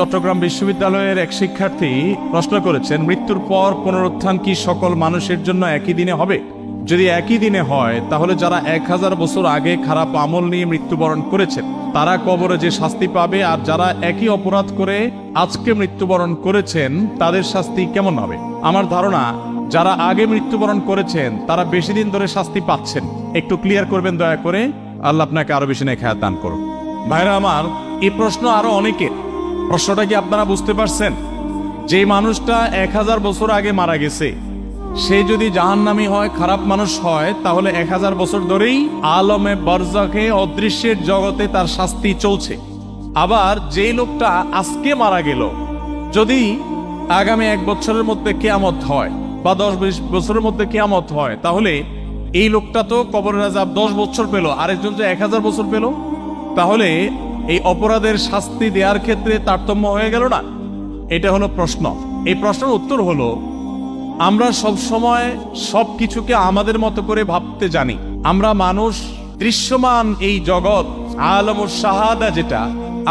চট্টগ্রাম বিশ্ববিদ্যালয়ের এক শিক্ষার্থী প্রশ্ন করেছেন, মৃত্যুর পর পুনরুত্থান কি সকল মানুষের জন্য একই দিনে হবে? যদি একই দিনে হয় তাহলে যারা 1000 বছর আগে খারাপ আমল নিয়ে মৃত্যুবরণ করেছেন তারা কবরে যে শাস্তি পাবে, আর যারা একই অপরাধ করে আজকে মৃত্যুবরণ করেছেন তাদের শাস্তি কেমন হবে? আমার ধারণা যারা আগে মৃত্যুবরণ করেছেন তারা বেশি দিন ধরে শাস্তি পাচ্ছেন। একটু ক্লিয়ার করবেন দয়া করে, আল্লাহ আপনাকে আরো বেশি নেখায়াত দান করুন। ভাইরা আমার, এই প্রশ্ন আরো অনেকের। প্রশ্নটা কি আপনারা বুঝতে পারছেন? যে মানুষটা 1000 বছর আগে মারা গেছে সে যদি জাহান্নামী হয়, খারাপ মানুষ হয়, তাহলে 1000 বছর ধরেই আলমে বারজাখে অদৃশ্যের জগতে তার শাস্তি চলছে। আবার যে লোকটা আজকে মারা গেল, যদি আগামী 1 বছরের মধ্যে কিয়ামত হয় বা 10-20 বছরের মধ্যে কিয়ামত হয়, তাহলে এই লোকটা তো কবরের আযাব 10 বছর পেল, আরেকজন যে 1000 বছর পেল, তাহলে এই অপরাধের শাস্তি দেওয়ার ক্ষেত্রে তারতম্য হয়ে গেল না? এটা হলো প্রশ্ন। এই প্রশ্নের উত্তর হলো, আমরা সব সময় সবকিছুকে আমাদের মতো করে ভাবতে জানি। আমরা মানুষ, দৃশ্যমান এই জগৎ আলমুস শাহাদা, যেটা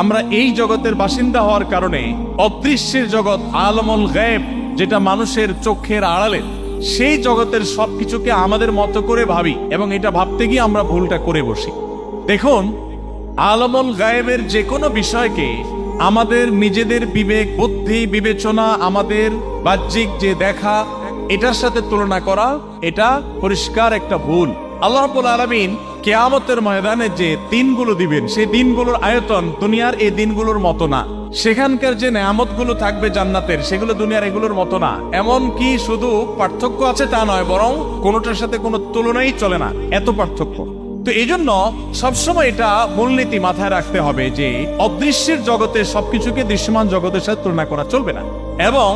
আমরা এই জগতের বাসিন্দা হওয়ার কারণে অদৃশ্যের জগৎ আলমুল গায়েব, যেটা মানুষের চোখের আড়ালে, সেই জগতের সবকিছুকে আমাদের মতো করে ভাবি, এবং এটা ভাবতে গিয়ে আমরা ভুলটা করে বসি। দেখুন, আলমুল গায়েবের যে কোনো বিষয়কে আমাদের নিজেদের বিবেক, বুদ্ধি, বিবেচনা, আমাদের বাহ্যিক যে দেখা, এটার সাথে তুলনা করা, এটা পরিষ্কার একটা ভুল। আল্লাহ রাব্বুল আলামিন কিয়ামতের ময়দানে যে দিনগুলো দিবেন, সেই দিনগুলোর আয়তন দুনিয়ার এই দিনগুলোর মতো না। সেখানকার যে নেয়ামতগুলো থাকবে জান্নাতের, সেগুলো দুনিয়ার এগুলোর মতো না। এমন কি শুধু পার্থক্য আছে তা নয়, বরং কোনোটার সাথে কোনো তুলনাই চলে না, এত পার্থক্য। তো এই জন্য সবসময় এটা মূলনীতি মাথায় রাখতে হবে যে অদৃশ্যের জগতে সবকিছুকে দৃশ্যমান জগতের সাথে তুলনা করা চলবে না। এবং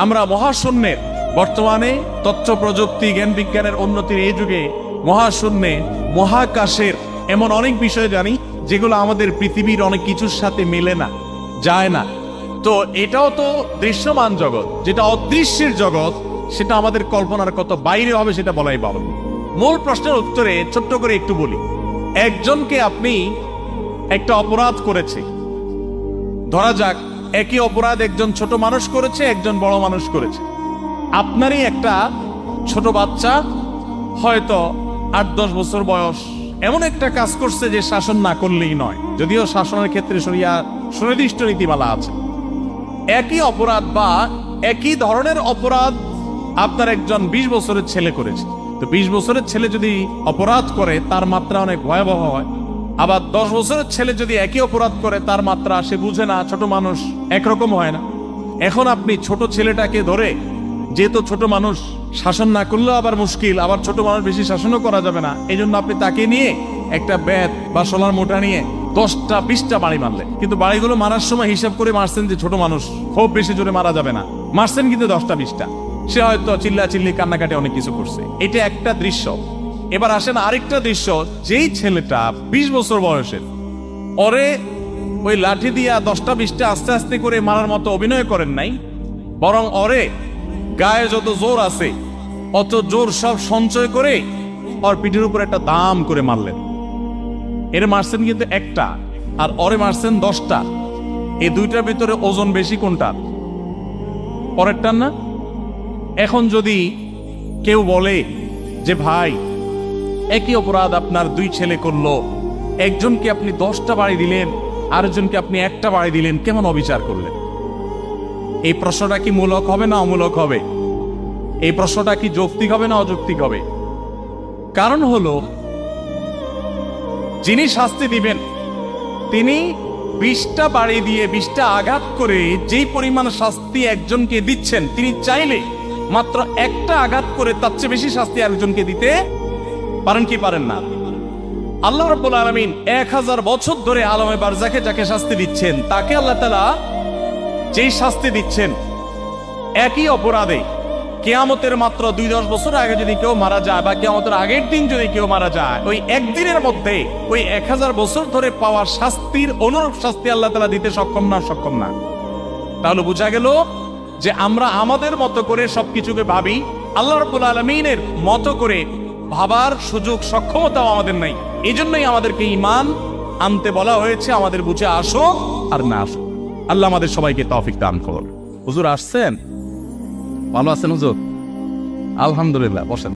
আমরা মহাশূন্যের, বর্তমানে তথ্য প্রযুক্তি, জ্ঞান বিজ্ঞানের উন্নতির এই যুগে মহাশূন্যে, মহাকাশের এমন অনেক বিষয় জানি যেগুলো আমাদের পৃথিবীর অনেক কিছুর সাথে মেলে না, যায় না। তো এটাও তো দৃশ্যমান জগৎ। যেটা অদৃশ্যের জগৎ, সেটা আমাদের কল্পনার কত বাইরে হবে সেটা বলাই বাহুল্য। মূল প্রশ্নের উত্তরে ছোট্ট করে একটু বলি। একজনকে আপনি একটা অপরাধ করেছে, ধরা যাক একই অপরাধ একজন ছোট মানুষ করেছে, একজন বড় মানুষ করেছে। আপনারই একটা ছোট বাচ্চা, হয়তো 8-10 বছর বয়স, এমন একটা কাজ করছে যে শাসন না করলেই নয়, যদিও শাসনের ক্ষেত্রে সুনির্দিষ্ট নীতিমালা আছে। একই অপরাধ বা একই ধরনের অপরাধ আপনার একজন 20 বছরের ছেলে করেছে। তো 20 বছরের ছেলে যদি অপরাধ করে তার মাত্রা অনেক ভয়াবহ হয়। আবার 10 বছরের ছেলে যদি একই অপরাধ করে তার মাত্রা সে বুঝে না, ছোট মানুষ, একরকম হয় না। এখন আপনি ছোট ছেলেটাকে ধরে, যেহেতু ছোট মানুষ, শাসন না করলেও আবার মুশকিল, আবার ছোট মানুষ বেশি শাসনও করা যাবে না, এই জন্য আপনি তাকে নিয়ে একটা ব্যাট বা সোলার মোটা নিয়ে 10টা-20টা বাড়ি মারলেন। কিন্তু বাড়িগুলো মারার সময় হিসাব করে মারছেন যে ছোট মানুষ, খুব বেশি জোরে মারা যাবে না, মারছেন কিন্তু 10টা-20টা। সে হয়তো চিল্লাচিল্লি, কান্নাকাটি অনেক কিছু করছে। এটা একটা দৃশ্য। এবার আসেন আরেকটা দৃশ্য। যেই ছেলেটা 20 বছর বয়সের, ওরে ওই লাঠি দিয়া 10টা-20টা আস্তে আস্তে করে মারার মতো অভিনয় করেন নাই, বরং ওরে গায়ে যত জোর আছে অত জোর সব সঞ্চয় করে ওর পিঠের উপর একটা দাম করে মারলেন। এর মারছেন কিন্তু একটা, আর ওরে মারছেন 10টা। এই দুইটার ভিতরে ওজন বেশি কোনটার? পরেরটার না? এখন যদি কেউ বলে যে ভাই, একই অপরাধ আপনার 2 ছেলে করলো, একজনকে আপনি 10টা বাড়ি দিলেন, আরেকজনকে আপনি 1টা বাড়ি দিলেন, কেমন অবিচার করলেন? এই প্রশ্নটা কি মূলক হবে না অমূলক হবে? এই প্রশ্নটা কি যৌক্তিক হবে না অযৌক্তিক হবে? কারণ হলো, যিনি শাস্তি দিবেন তিনি 20টা বাড়ি দিয়ে 20টা আঘাত করে যেই পরিমাণ শাস্তি একজনকে দিচ্ছেন, তিনি চাইলে মাত্র 1টা আঘাত করে তার চেয়ে বেশি শাস্তি আরেকজনকে দিতে পারেন কি পারেন না? আল্লাহ রাব্বুল আলামিন 1000 বছর ধরে আলমে বারজাখে যাকে শাস্তি দিচ্ছেন, তাকে আল্লাহ তাআলা যেই শাস্তি দিচ্ছেন, একই অপরাধে কিয়ামতের মাত্র 2-10 বছর আগে যদি কেউ মারা যায়, বা কিয়ামতের আগের দিন যদি কেউ মারা যায়, ওই একদিনের মধ্যে ওই 1000 বছর ধরে পাওয়ার শাস্তির অনুরূপ শাস্তি আল্লাহ তাআলা দিতে সক্ষম না। তাহলে বোঝা গেল যে আমরা আমাদের মতো করে সবকিছুকে ভাবি, আল্লাহ রাব্বুল আলামিনের মতো করে ভাবার সুযোগ, সক্ষমতাও আমাদের নাই। এই জন্যই আমাদেরকে ঈমান আনতে বলা হয়েছে, আমাদের বুঝে আসো আর না আসো। আল্লাহ আমাদের সবাইকে তৌফিক দান করুন। হুজুর আসছেন? ভালো আছেন হুজুর? আলহামদুলিল্লাহ, বসেন।